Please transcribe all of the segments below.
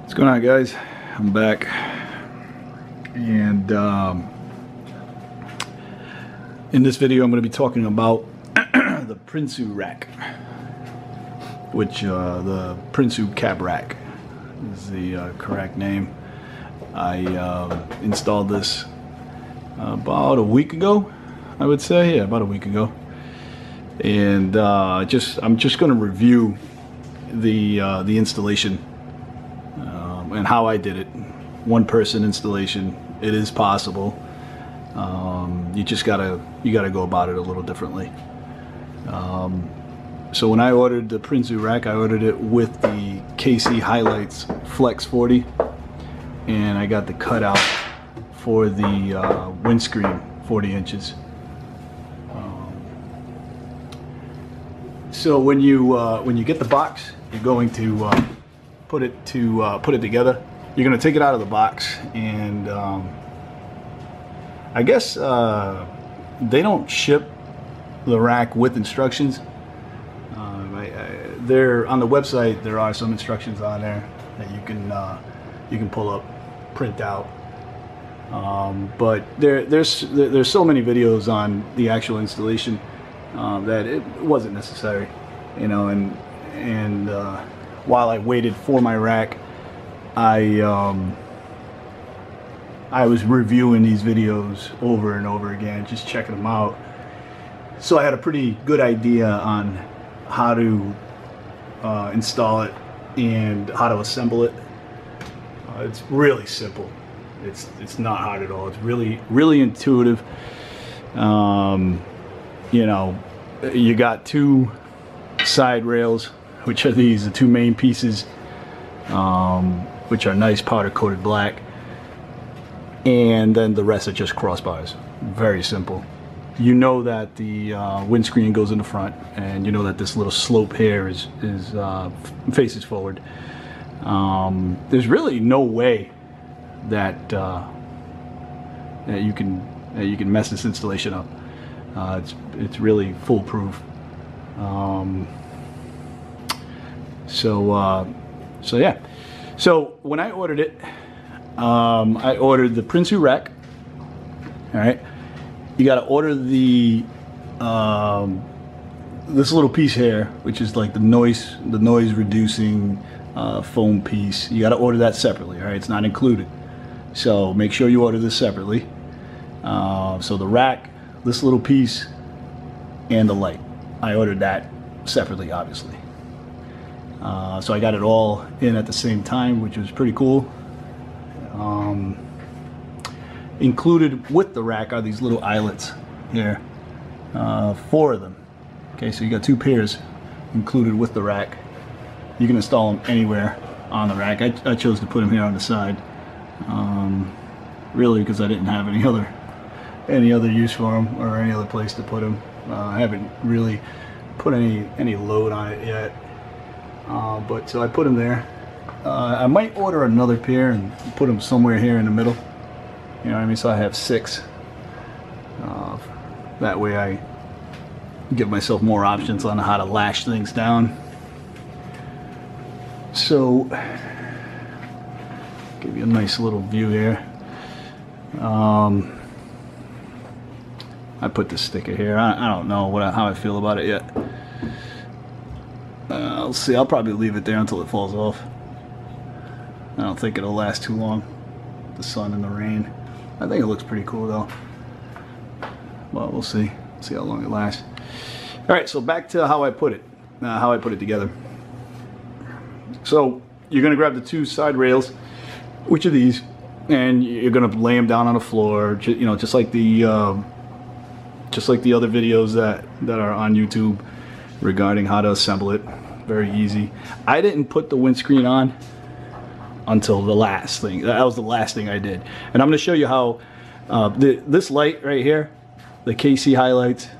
What's going on, guys? I'm back, and in this video I'm going to be talking about the Prinsu rack, which the Prinsu CabRack is the correct name. I installed this about a week ago, I would say. Yeah, about a week ago, and I'm just going to review the installation and how I did it. One person installation. It is possible. You just gotta go about it a little differently. So when I ordered the Prinsu rack, I ordered it with the KC Highlights Flex 40, and I got the cutout for the windscreen 40 inches. So when you get the box, you're going to put it together. You're going to take it out of the box, and I guess they don't ship the rack with instructions. There on the website there are some instructions on there that you can pull up, print out. But there's so many videos on the actual installation that it wasn't necessary, you know. And while I waited for my rack, I was reviewing these videos over and over again, just checking them out. So I had a pretty good idea on how to install it and how to assemble it. It's really simple. It's not hard at all. It's really intuitive. You know, you got two side rails, which are the two main pieces, which are nice powder coated black, and then the rest are just crossbars. Very simple. You know that the windscreen goes in the front, and you know that this little slope here is faces forward. There's really no way that that you can mess this installation up. It's really foolproof. So yeah. So when I ordered it, I ordered the Prinsu rack. All right. You got to order the this little piece here, which is like the noise reducing foam piece. You got to order that separately. All right, it's not included. So make sure you order this separately. So the rack, this little piece, and the light, I ordered that separately, obviously. So I got it all in at the same time, which was pretty cool. Included with the rack are these little eyelets here, 4 of them. Okay, so you got 2 pairs included with the rack. You can install them anywhere on the rack. I chose to put them here on the side, really because I didn't have any other use for them or any other place to put them. I haven't really put any load on it yet, but so I put them there. I might order another pair and put them somewhere here in the middle. You know what I mean? So I have 6. That way I give myself more options on how to lash things down. So, give you a nice little view here. I put this sticker here. I don't know how I feel about it yet. I'll see. I'll probably leave it there until it falls off. I don't think it'll last too long. The sun and the rain. I think it looks pretty cool though. Well, we'll see. See how long it lasts. All right, so back to how I put it together. So you're gonna grab the 2 side rails, which are these, and you're gonna lay them down on the floor. You know, just like the other videos that are on YouTube regarding how to assemble it. Very easy. I didn't put the windscreen on until the last thing. That was the last thing I did, and I'm going to show you how this light right here, the KC Highlights,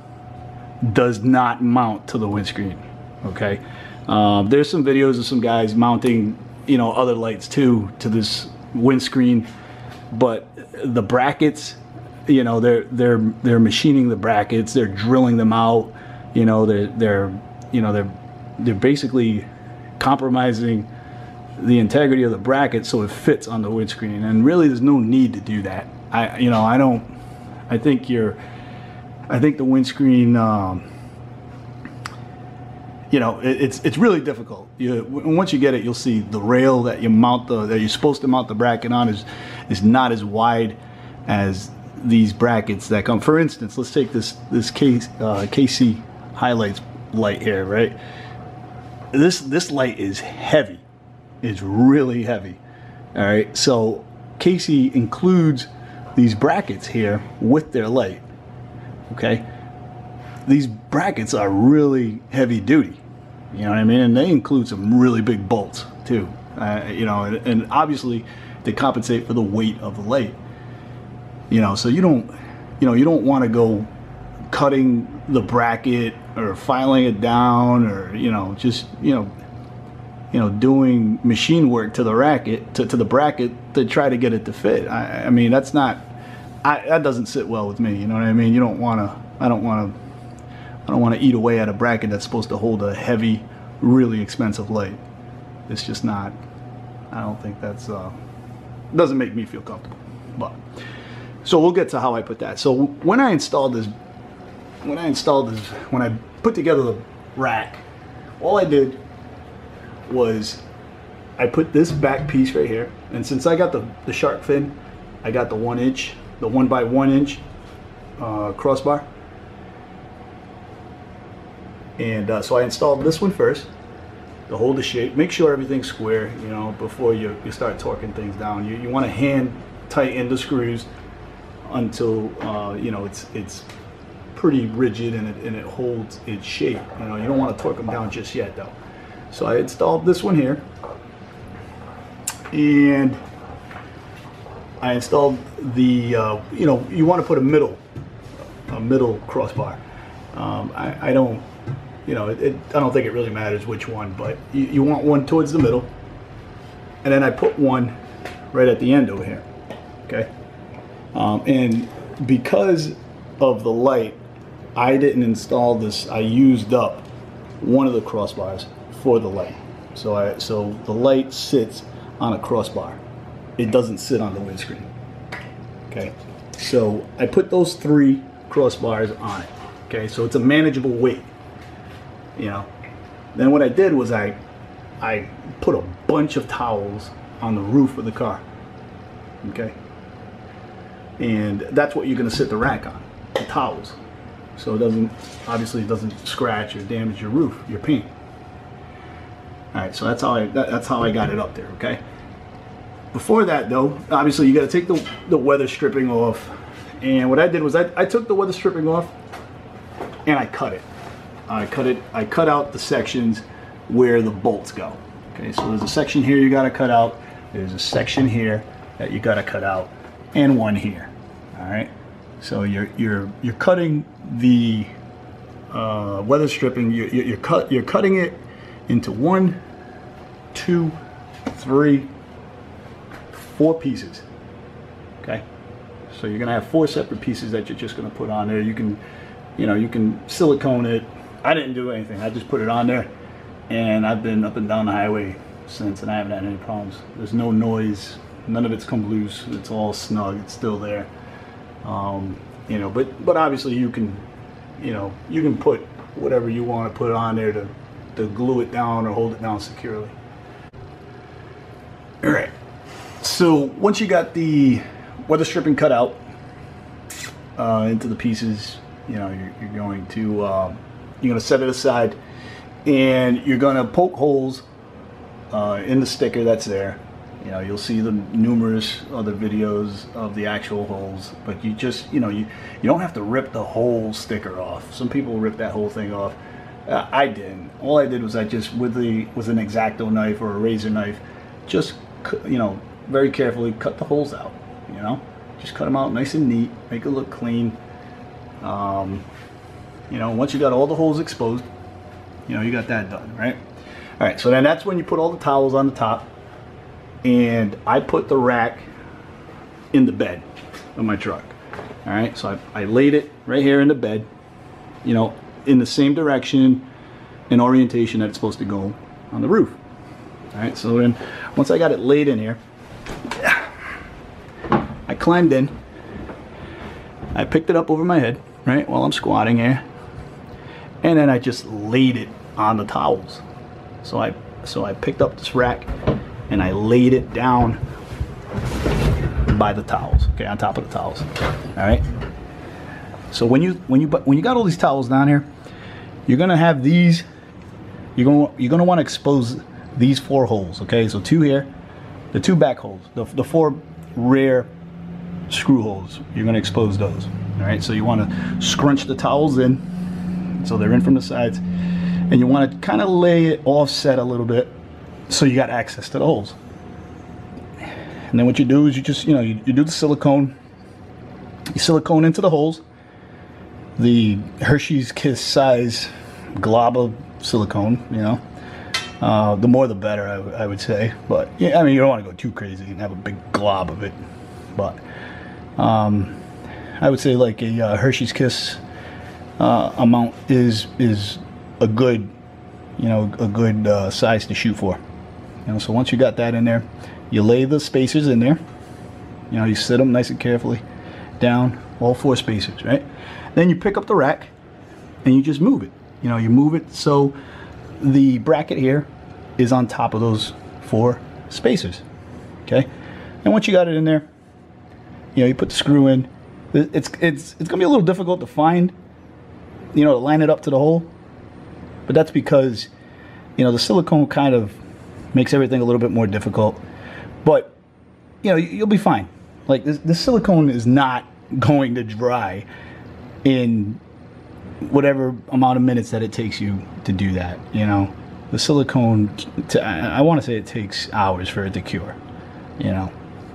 does not mount to the windscreen. Okay, there's some videos of some guys mounting, you know, other lights too to this windscreen, but the brackets, you know, they're machining the brackets, they're drilling them out, you know, they're basically compromising the integrity of the bracket so it fits on the windscreen. And really, there's no need to do that. I think the windscreen, it's really difficult. Once you get it, you'll see the rail that you're supposed to mount the bracket on is not as wide as these brackets that come. For instance, let's take this KC highlights light here, right? This light is heavy. It's really heavy. All right, so KC includes these brackets here with their light. Okay, these brackets are really heavy duty. You know what I mean? And they include some really big bolts too. And obviously they compensate for the weight of the light. So you don't want to go cutting the bracket or filing it down, or just doing machine work to the bracket to try to get it to fit. I mean, that doesn't sit well with me. You know what I mean? I don't want to eat away at a bracket that's supposed to hold a heavy, really expensive light. It's just not. I don't think that's doesn't make me feel comfortable. But so we'll get to how I put that. So when I put together the rack, all I did was I put this back piece right here, and since I got the shark fin, I got the 1 inch, the 1 by 1 inch crossbar, and so I installed this one first to hold the shape. Make sure everything's square, before you start torquing things down. You want to hand tighten the screws until it's pretty rigid and it holds its shape. You don't want to torque them down just yet though. So I installed this one here, and I installed the you want to put a middle crossbar. I don't think it really matters which one, but you want one towards the middle, and then I put one right at the end over here. Okay, and because of the light, I didn't install this. I used up one of the crossbars for the light, so the light sits on a crossbar. It doesn't sit on the windscreen. Okay, so I put those 3 crossbars on it. Okay, so it's a manageable weight. Then what I did was I put a bunch of towels on the roof of the car. Okay, and that's what you're going to sit the rack on, the towels, so it doesn't scratch or damage your roof, your paint. All right, so that's how I got it up there. Okay. Before that though, obviously you got to take the weather stripping off, and what I did was I took the weather stripping off and I cut it. I cut out the sections where the bolts go. Okay, so there's a section here you got to cut out. There's a section here that you got to cut out, and one here. All right, so you're cutting the weather stripping. You're cutting it into 1, 2, 3, 4 pieces. Okay, so you're gonna have 4 separate pieces that you're just gonna put on there. You can silicone it. I didn't do anything. I just put it on there, and I've been up and down the highway since, and I haven't had any problems. There's no noise. None of it's come loose. It's all snug. It's still there. But obviously you can put whatever you want to put on there to glue it down or hold it down securely. All right. So once you got the weather stripping cut out into the pieces, you're going to set it aside, and you're going to poke holes in the sticker that's there. You'll see the numerous other videos of the actual holes, but you just you don't have to rip the whole sticker off. Some people rip that whole thing off. I didn't. All I did was I just with an X-Acto knife or a razor knife, just very carefully cut the holes out. Just cut them out nice and neat, make it look clean. Once you got all the holes exposed, you got that done, right? All right, so then that's when you put all the towels on the top, and I put the rack in the bed of my truck. All right, so I laid it right here in the bed, in the same direction and orientation that it's supposed to go on the roof. All right, so then once I got it laid in here, I climbed in, I picked it up over my head, right, while I'm squatting here, and then I just laid it on the towels. So I picked up this rack and I laid it down by the towels, okay, on top of the towels. All right. So when you got all these towels down here, you're gonna have these. You're gonna want to expose these 4 holes, okay? So 2 here, the 2 back holes, the 4 rear screw holes. You're gonna expose those. All right. So you want to scrunch the towels in, so they're in from the sides, and you want to kind of lay it offset a little bit, so you got access to the holes. And then what you do is you just, you do the silicone. You silicone into the holes. The Hershey's Kiss size glob of silicone, the more the better, I would say. But yeah, I mean, you don't want to go too crazy and have a big glob of it. But I would say like a Hershey's Kiss amount is a good, size to shoot for. So once you got that in there, you lay the spacers in there. You sit them nice and carefully down, all 4 spacers, right? Then you pick up the rack and you just move it. You move it so the bracket here is on top of those 4 spacers, okay? And once you got it in there, you put the screw in. It's gonna be a little difficult to find, to line it up to the hole, but that's because the silicone kind of makes everything a little bit more difficult. But you'll be fine. Like this silicone is not going to dry in whatever amount of minutes that it takes you to do that. The silicone, I want to say it takes hours for it to cure.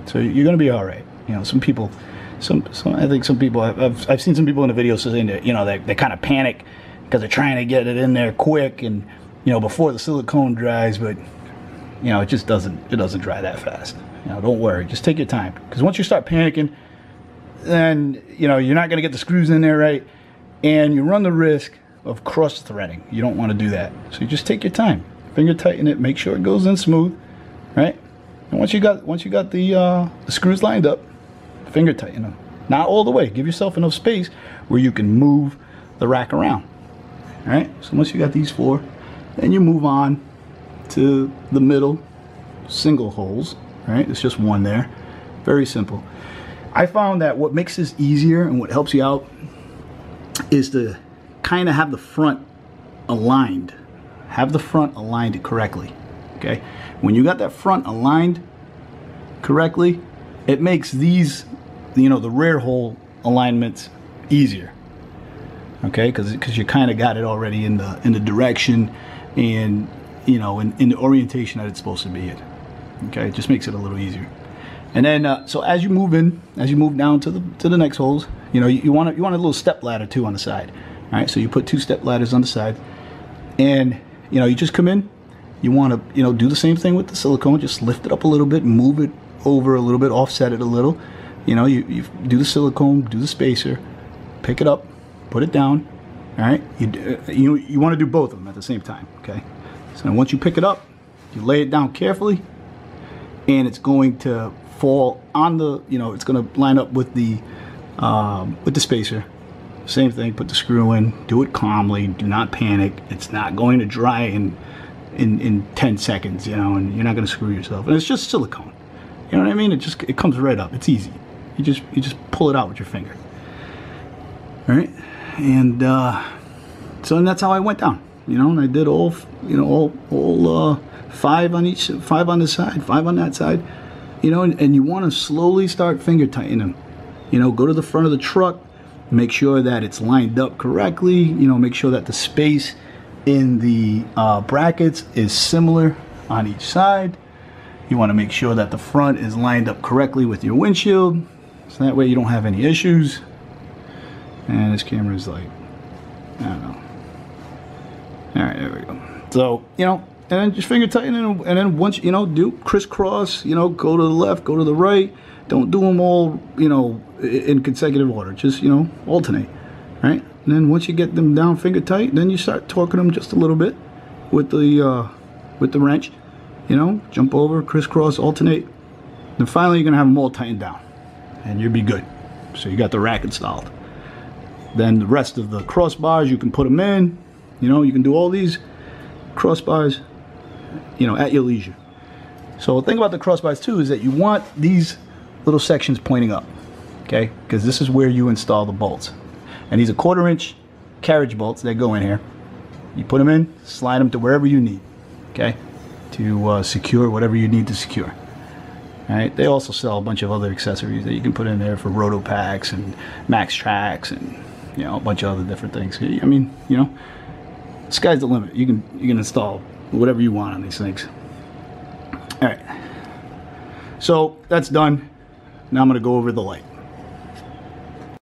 So you're gonna be all right. Some people, I think some people, I've seen some people in the videos saying that they kind of panic because they're trying to get it in there quick and before the silicone dries, but it just doesn't dry that fast. Don't worry, just take your time, because once you start panicking, then you're not going to get the screws in there right, and you run the risk of cross threading. You don't want to do that. So you just take your time, finger tighten it, make sure it goes in smooth, right? And once you got the screws lined up, finger tighten them. Not all the way. Give yourself enough space where you can move the rack around. All right. So once you got these 4, then you move on to the middle single holes. Right? It's just 1 there. Very simple. I found that what makes this easier and what helps you out is to kind of have the front aligned. Have the front aligned correctly. Okay? When you got that front aligned correctly, it makes these, the rear hole alignments easier. Okay? Because you kind of got it already in the direction and in the orientation that it's supposed to be in. Okay, it just makes it a little easier. And then so as you move down to the next holes, you want a little step ladder too on the side. All right, so you put 2 step ladders on the side, and you just come in. You want to do the same thing with the silicone. Just lift it up a little bit, move it over a little bit, offset it a little. You do the silicone, do the spacer, pick it up, put it down. All right, you want to do both of them at the same time. Okay, so once you pick it up, you lay it down carefully, and it's going to fall on the, it's going to line up with the spacer. Same thing, put the screw in, do it calmly, do not panic. It's not going to dry in 10 seconds, and you're not going to screw yourself. And it's just silicone. You know what I mean? It comes right up. It's easy. You just pull it out with your finger. All right, and so that's how I went down. And I did all 5 on each, 5 on this side, 5 on that side. And you want to slowly start finger tightening them. Go to the front of the truck, make sure that it's lined up correctly. Make sure that the space in the brackets is similar on each side. You want to make sure that the front is lined up correctly with your windshield, so that way you don't have any issues. And this camera is like, I don't know. All right, there we go. So, and then just finger tighten it, and then once, do crisscross, go to the left, go to the right. Don't do them all, in consecutive order. Just, alternate, right? And then once you get them down finger tight, then you start torquing them just a little bit with the wrench, you know, jump over, crisscross, alternate. Then finally you're gonna have them all tightened down and you'll be good. So you got the rack installed. Then the rest of the crossbars, you can put them in, you know, you can do all these crossbars, you know, at your leisure. So the thing about the crossbars too is that you want these little sections pointing up, okay? Because this is where you install the bolts. And these are 1/4 inch carriage bolts that go in here. You put them in, slide them to wherever you need, okay? To secure whatever you need to secure. All right, they also sell a bunch of other accessories that you can put in there for roto packs and max tracks and, you know, a bunch of other different things. I mean, you know, sky's the limit. You can install whatever you want on these things. All right, so that's done. Now I'm going to go over the light.